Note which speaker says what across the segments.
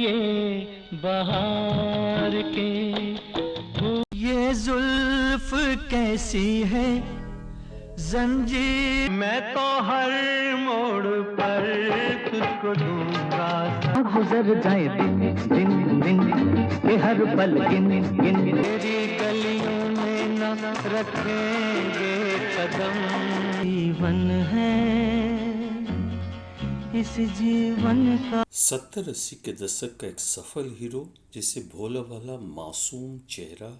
Speaker 1: ये बहार के, ये जुल्फ कैसी है जंजीर, मैं तो हर मोड़ पर तुझको दूंगा। गुजर जाए दिन दिन दिन के हर पल गिन गिन, तेरी गलियों में न रखेंगे कदम। जीवन है इस जीवन का।
Speaker 2: 70-80 के दशक का एक सफल हीरो जिसे भोला भाला मासूम चेहरा,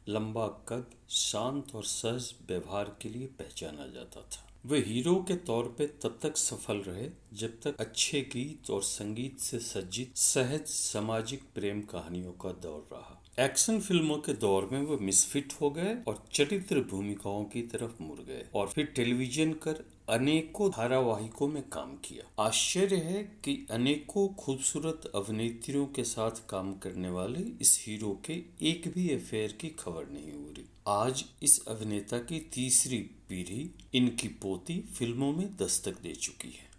Speaker 2: लंबा कद, शांत और सहज व्यवहार के लिए पहचाना जाता था। वे हीरो के तौर पे तब तक सफल रहे जब तक अच्छे गीत और संगीत से सज्जित सहज सामाजिक प्रेम कहानियों का दौर रहा। एक्शन फिल्मों के दौर में वो मिसफिट हो गए और चरित्र भूमिकाओं की तरफ मुड़ गए और फिर टेलीविजन कर अनेकों धारावाहिकों में काम किया। आश्चर्य है कि अनेकों खूबसूरत अभिनेत्रियों के साथ काम करने वाले इस हीरो के एक भी अफेयर की खबर नहीं हो रही। आज इस अभिनेता की तीसरी पीढ़ी, इनकी पोती, फिल्मों में दस्तक दे चुकी है।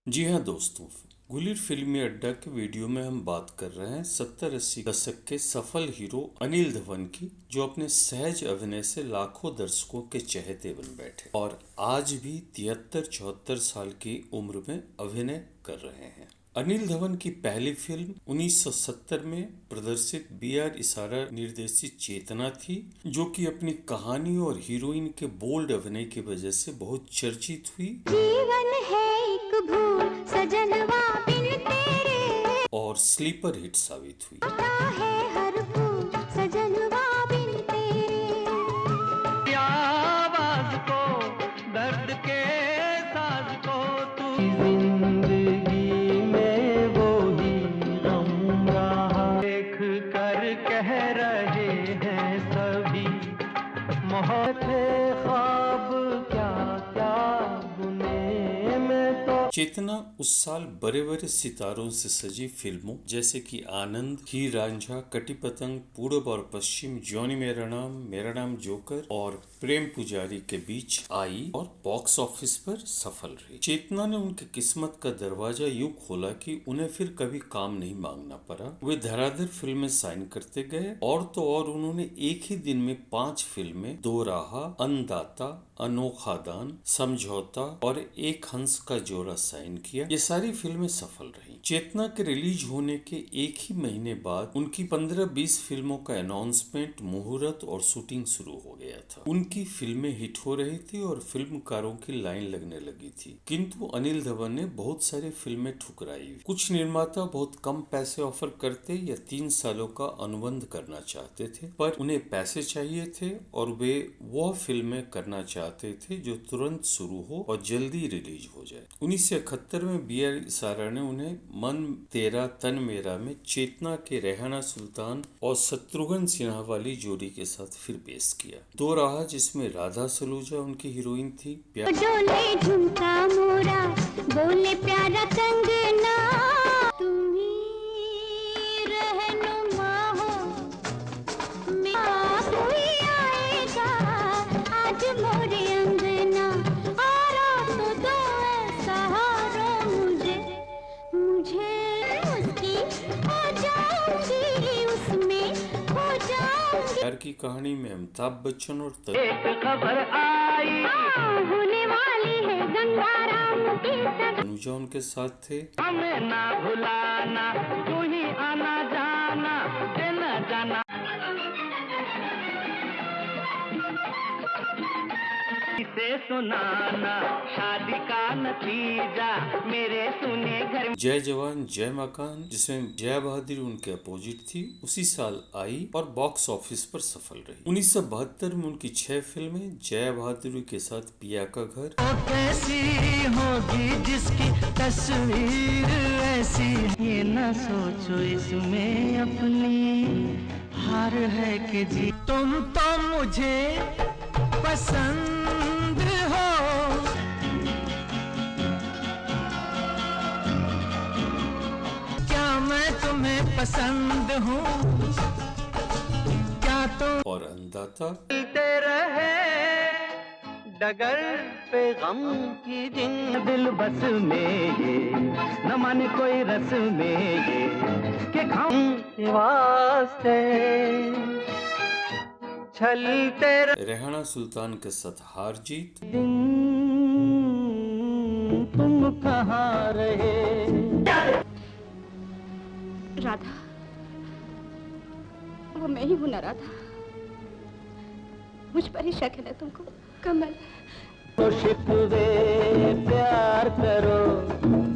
Speaker 2: जी हाँ दोस्तों, गुलिर फिल्मी अड्डा के वीडियो में हम बात कर रहे हैं 70-80 दशक के सफल हीरो अनिल धवन की, जो अपने सहज अभिनय से लाखों दर्शकों के चहेते बन बैठे और आज भी 73-74 साल की उम्र में अभिनय कर रहे हैं। अनिल धवन की पहली फिल्म 1970 में प्रदर्शित B.R. इसारा निर्देशित चेतना थी, जो कि अपनी कहानी और हीरोइन के बोल्ड अभिनय की वजह से बहुत चर्चित हुई।
Speaker 3: जीवन है एक भूल सजनवा बिन तेरे,
Speaker 2: और स्लीपर हिट साबित हुई।
Speaker 3: है हर फूल सजनवा बिन तेरे,
Speaker 1: आवाज को दर्द के साज को तू जिंदगी में वो ही गम रहा, देख कर कह रहे हैं सभी मोहब्बत ख्वाब क्या क्या बुने में तो।
Speaker 2: चेतना उस साल बड़े बड़े सितारों से सजी फिल्मों जैसे कि आनंद, हीर रांझा, कटी पतंग, पूरब और पश्चिम, जॉनी मेरा नाम जोकर और प्रेम पुजारी के बीच आई और बॉक्स ऑफिस पर सफल रही। चेतना ने उनकी किस्मत का दरवाजा यूं खोला कि उन्हें फिर कभी काम नहीं मांगना पड़ा। वे धराधर फिल्में साइन करते गए और तो और उन्होंने एक ही दिन में 5 फिल्में, दो राहा, अन्नदाता, अनोखा दान, समझौता और एक हंस का जोड़ा साइन किया। ये सारी फिल्में सफल रही। चेतना के रिलीज होने के एक ही महीने बाद उनकी 15-20 फिल्मों का अनाउंसमेंट, मुहूर्त और शूटिंग शुरू हो गया था। उनकी फिल्में हिट हो रही थी और फिल्मकारों की लाइन लगने लगी थी, किंतु अनिल धवन ने बहुत सारी फिल्में ठुकराई। कुछ निर्माता बहुत कम पैसे ऑफर करते या 3 सालों का अनुबंध करना चाहते थे, पर उन्हें पैसे चाहिए थे और वे वह फिल्में करना चाहते थे जो तुरंत शुरू हो और जल्दी रिलीज हो जाए। 1971 में B.R. इसारा ने उन्हें मन तेरा तन मेरा में चेतना के रेहाना सुल्तान और शत्रुघ्न सिन्हा वाली जोड़ी के साथ फिर पेश किया। दो राह, जिसमें राधा सलूजा उनकी हीरोइन थी।
Speaker 3: डोले झुमका मोरा बोले प्यारा कंगना, तुम ही रहनुमा हो, मेरा कोई आएगा आज मोरे अंगना, आरा तो दो सहारा मुझे, मुझे उसकी हो जाऊंगी, उसमें हो जाऊंगी।
Speaker 2: प्यार की कहानी में अमिताभ बच्चन और
Speaker 1: एक खबर आई
Speaker 3: होने वाली है गंगाराम की सगाई,
Speaker 2: तनुजा उनके साथ थे।
Speaker 1: हमें ना भुलाना, तू ही आना जाना देना जाना, इसे सुनाना शादी का नतीजा मेरे सुने घर में।
Speaker 2: जय जवान जय मकान, जिसमें जया बहादुर उनके अपोजिट थी, उसी साल आई और बॉक्स ऑफिस पर सफल रही। 1972 में उनकी 6 फिल्में, जया बहादुर के साथ पिया का घर,
Speaker 1: कैसी होगी जिसकी तस्वीर ऐसी, ये न सोचो इसमें अपनी हार है कि जी, तुम तो मुझे पसंद हो, क्या मैं तुम्हें पसंद हूँ, क्या तुम
Speaker 2: और अन्नदाता।
Speaker 1: चलते रहे डगर पे गम की जिन दिल बस में ये न माने कोई रस में ये कि हम के वास्ते छलते
Speaker 2: रेहाना सुल्तान के साथ हार जीत।
Speaker 1: दिन तुम कहाँ रहे।
Speaker 4: राधा, वो मैं ही हूं ना राधा। मुझ पर ही शक है ना तुमको? कमल,
Speaker 1: तो शिकवे प्यार करो,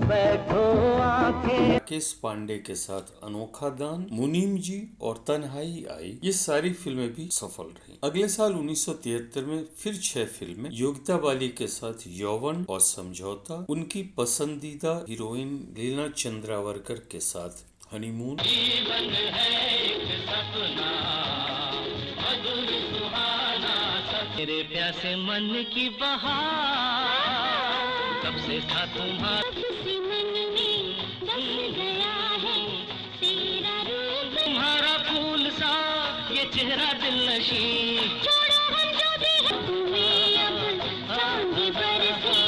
Speaker 1: बैठो आंखें।
Speaker 2: राकेश पांडे के साथ अनोखा दान, मुनीम जी और तन्हाई आई, ये सारी फिल्में भी सफल रही। अगले साल 1973 में फिर 6 फिल्में, योगिता बाली के साथ यौवन और समझौता, उनकी पसंदीदा हीरोइन लीना चंद्रावरकर के साथ हनीमून,
Speaker 1: मेरे प्यासे मन की बहार कब से था तुम्हारा
Speaker 3: किसी मन में बस गया है तेरा रूप।
Speaker 1: तुम्हारा फूल सा ये चेहरा दिल नशी।
Speaker 3: छोड़ो हम जो भी हैं, तुम्हें अब चांदी बरसे,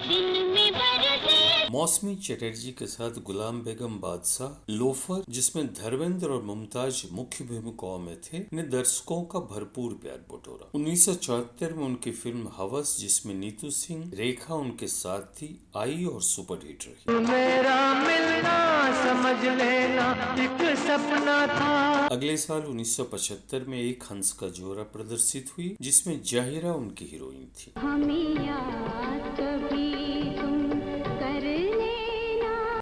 Speaker 3: दिन में बरसे।
Speaker 2: मौसमी चटर्जी के साथ गुलाम बेगम बादशाह, लोफर जिसमें धर्मेंद्र और मुमताज मुख्य भूमिकाओं में थे, ने दर्शकों का भरपूर प्यार बटोरा। 1974 में उनकी फिल्म हवस, जिसमें नीतू सिंह, रेखा उनके साथ थी, आई और सुपरहिट रही।
Speaker 1: मेरा मिलना समझ लेना एक सपना था।
Speaker 2: अगले साल 1975 में एक हंस का जोड़ा प्रदर्शित हुई, जिसमें जाहिरा उनकी हीरोइन थी।
Speaker 3: हमें याद कभी तुम कर लेना।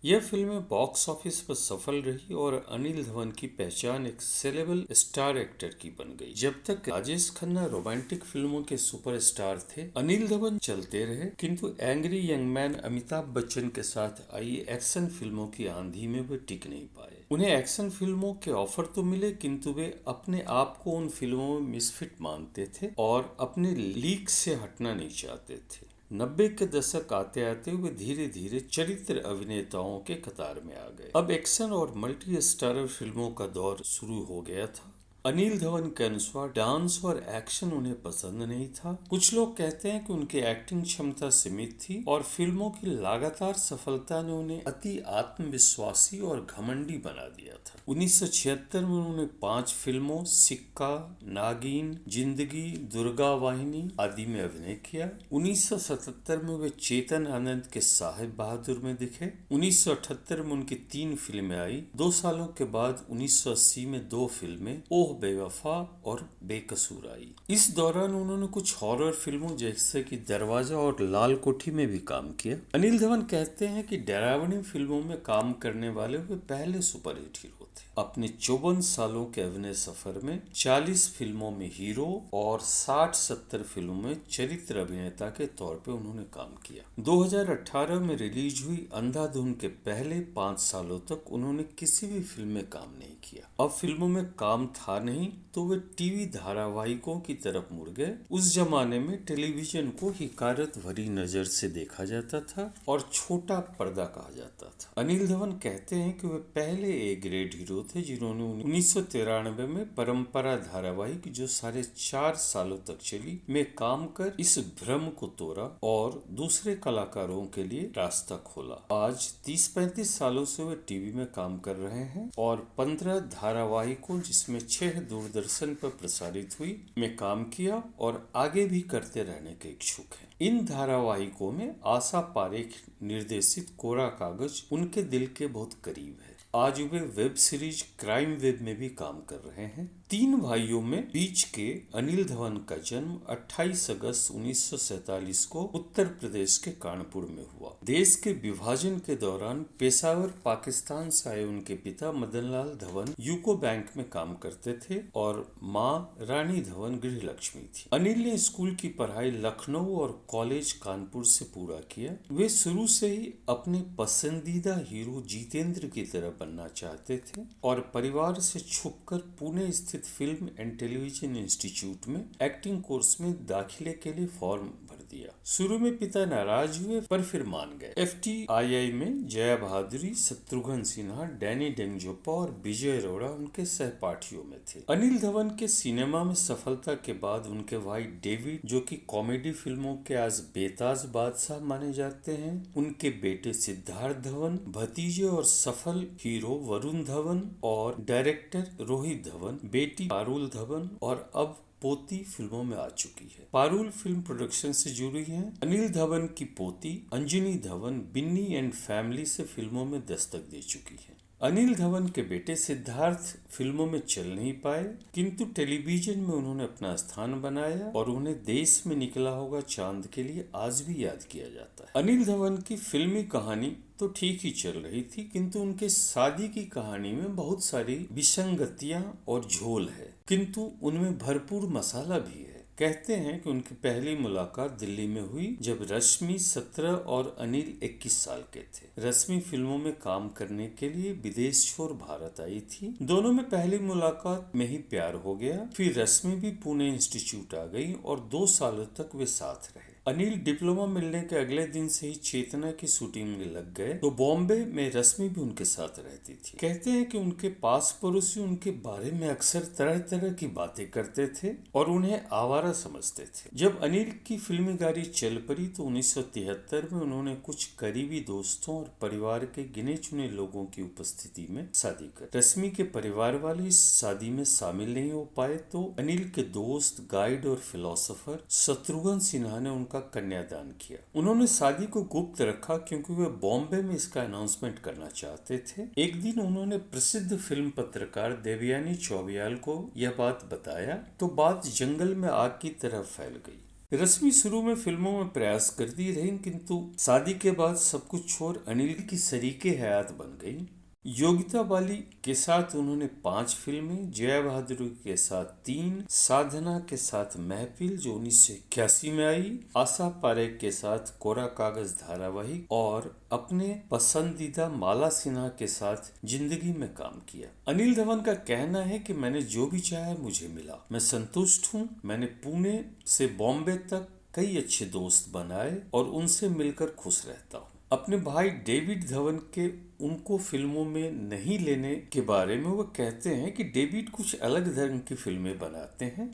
Speaker 2: यह फिल्म बॉक्स ऑफिस पर सफल रही और अनिल धवन की पहचान एक सेलेबल स्टार एक्टर की बन गई। जब तक राजेश खन्ना रोमांटिक फिल्मों के सुपरस्टार थे, अनिल धवन चलते रहे, किंतु angry young man Amitabh Bachchan के साथ आई एक्शन फिल्मों की आंधी में वे टिक नहीं पाए। उन्हें एक्शन फिल्मों के ऑफर तो मिले, किंतु वे अपने आप को उन फिल्मों में मिसफिट मानते थे और अपने लीक से हटना नहीं चाहते थे। 90 के दशक आते आते वे धीरे धीरे चरित्र अभिनेताओं के कतार में आ गए। अब एक्शन और मल्टी स्टारर फिल्मों का दौर शुरू हो गया था। अनिल धवन के अनुसार डांस और एक्शन उन्हें पसंद नहीं था। कुछ लोग कहते हैं कि उनकी एक्टिंग क्षमता सीमित थी और फिल्मों की लगातार सफलता ने उन्हें अति आत्मविश्वासी और घमंडी बना दिया था। 1976 में उन्होंने 5 फिल्मों सिक्का, नागिन, जिंदगी, दुर्गा वाहिनी आदि में अभिनय किया। 1977 में वे चेतन आनंद के साहेब बहादुर में दिखे। 1978 में उनकी 3 फिल्में आई। 2 सालों के बाद 1980 में 2 फिल्में ओह बेवफा और बेकसूर आई। इस दौरान उन्होंने कुछ हॉरर फिल्मों जैसे कि दरवाजा और लाल कोठी में भी काम किया। अनिल धवन कहते हैं कि डरावनी फिल्मों में काम करने वाले वे पहले सुपरहिट हीरो थे। अपने 54 सालों के अभिनय सफर में 40 फिल्मों में हीरो और 60-70 फिल्मों में चरित्र अभिनेता के तौर पे उन्होंने काम किया। 2018 में रिलीज हुई अंधाधुन के पहले 5 सालों तक उन्होंने किसी भी फिल्म में काम नहीं किया। अब फिल्मों में काम था नहीं तो वे टीवी धारावाहिकों की तरफ मुड़ गए। उस जमाने में टेलीविजन को हिकारत भरी नजर से देखा जाता था और छोटा पर्दा कहा जाता था। अनिल धवन कहते हैं कि वे पहले ए ग्रेड हीरो थे जिन्होंने 1993 में परंपरा धारावाहिक, जो 4.5 सालों तक चली, में काम कर इस भ्रम को तोड़ा और दूसरे कलाकारों के लिए रास्ता खोला। आज 30-35 सालों से वे टीवी में काम कर रहे हैं और 15 धारावाहिकों, जिसमें 6 दूरदर्शन पर प्रसारित हुई, में काम किया और आगे भी करते रहने के इच्छुक हैं। इन धारावाहिकों में आशा पारेख निर्देशित कोरा कागज उनके दिल के बहुत करीब है। आज वे वेब सीरीज क्राइम वेब में भी काम कर रहे हैं। 3 भाइयों में बीच के अनिल धवन का जन्म 28 अगस्त 1947 को उत्तर प्रदेश के कानपुर में हुआ। देश के विभाजन के दौरान पेशावर पाकिस्तान से आए उनके पिता मदनलाल धवन यूको बैंक में काम करते थे और मां रानी धवन गृह लक्ष्मी थी। अनिल ने स्कूल की पढ़ाई लखनऊ और कॉलेज कानपुर से पूरा किया। वे शुरू से ही अपने पसंदीदा हीरो जितेंद्र की तरह बनना चाहते थे और परिवार से छुपकर पुणे स्थित फिल्म एंड टेलीविजन इंस्टीट्यूट में एक्टिंग कोर्स में दाखिले के लिए फॉर्म भर दिया। शुरू में पिता नाराज हुए पर फिर मान गए। FTII में जया भादुरी, शत्रुघ्न सिन्हा, डैनी डेंगजोपा और विजय अरोड़ा उनके सहपाठियों में थे। अनिल धवन के सिनेमा में सफलता के बाद उनके भाई डेविड, जो कि कॉमेडी फिल्मों के आज बेताज बादशाह माने जाते हैं, उनके बेटे सिद्धार्थ धवन, भतीजे और सफल हीरो वरुण धवन और डायरेक्टर रोहित धवन, बेटी पारुल धवन और अब पोती फिल्मों में आ चुकी है। पारुल फिल्म प्रोडक्शन से जुड़ी है। अनिल धवन की पोती अंजनी धवन बिन्नी एंड फैमिली से फिल्मों में दस्तक दे चुकी है। अनिल धवन के बेटे सिद्धार्थ फिल्मों में चल नहीं पाए, किंतु टेलीविजन में उन्होंने अपना स्थान बनाया और उन्हें देश में निकला होगा चांद के लिए आज भी याद किया जाता है। अनिल धवन की फिल्मी कहानी तो ठीक ही चल रही थी, किंतु उनके शादी की कहानी में बहुत सारी विसंगतियां और झोल है, किंतु उनमें भरपूर मसाला भी है। कहते हैं कि उनकी पहली मुलाकात दिल्ली में हुई जब रश्मि 17 और अनिल 21 साल के थे। रश्मि फिल्मों में काम करने के लिए विदेश छोड़ भारत आई थी। दोनों में पहली मुलाकात में ही प्यार हो गया। फिर रश्मि भी पुणे इंस्टीट्यूट आ गई और 2 सालों तक वे साथ रहे। अनिल डिप्लोमा मिलने के अगले दिन से ही चेतना की शूटिंग में लग गए, तो बॉम्बे में रश्मि भी उनके साथ रहती थी। कहते हैं कि उनके पास पड़ोसी उनके बारे में अक्सर तरह तरह की बातें करते थे और उन्हें आवारा समझते थे। जब अनिल की फिल्मी गाड़ी चल पड़ी तो 1973 में उन्होंने कुछ करीबी दोस्तों और परिवार के गिने चुने लोगों की उपस्थिति में शादी कर। रश्मि के परिवार वाले इस शादी में शामिल नहीं हो पाए, तो अनिल के दोस्त, गाइड और फिलोसोफर शत्रुघ्न सिन्हा ने उनका कन्यादान किया। उन्होंने शादी को गुप्त रखा क्योंकि वे बॉम्बे में इसका अनाउंसमेंट करना चाहते थे। एक दिन उन्होंने प्रसिद्ध फिल्म पत्रकार देवयानी चौबियाल को यह बात बताया तो बात जंगल में आग की तरह फैल गई। रश्मि शुरू में फिल्मों में प्रयास करती रही, किंतु शादी के बाद सब कुछ छोड़ अनिल की शरीके हयात बन गई। योगिता बाली के साथ उन्होंने 5 फिल्में, जया भादुरी के साथ 3, साधना के साथ महफिल जो 1981 में आई, आशा पारेख के साथ कोरा कागज धारावाहिक और अपने पसंदीदा माला सिन्हा के साथ जिंदगी में काम किया। अनिल धवन का कहना है कि मैंने जो भी चाहा मुझे मिला, मैं संतुष्ट हूँ। मैंने पुणे से बॉम्बे तक कई अच्छे दोस्त बनाए और उनसे मिलकर खुश रहता हूँ। अपने भाई डेविड धवन के उनको फिल्मों में नहीं लेने के बारे में वो कहते हैं कि डेविड कुछ अलग ढंग की फिल्में बनाते हैं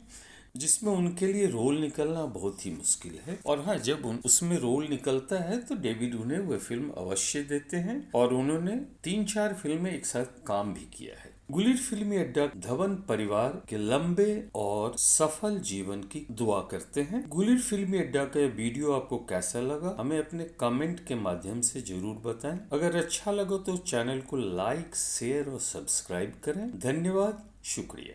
Speaker 2: जिसमें उनके लिए रोल निकलना बहुत ही मुश्किल है, और हाँ, जब उसमें रोल निकलता है तो डेविड उन्हें वह फिल्म अवश्य देते हैं और उन्होंने 3-4 फिल्में एक साथ काम भी किया है। गुलिर फिल्मी अड्डा धवन परिवार के लंबे और सफल जीवन की दुआ करते हैं। गुलिर फिल्मी अड्डा का वीडियो आपको कैसा लगा हमें अपने कमेंट के माध्यम से जरूर बताएं। अगर अच्छा लगा तो चैनल को लाइक, शेयर और सब्सक्राइब करें। धन्यवाद, शुक्रिया।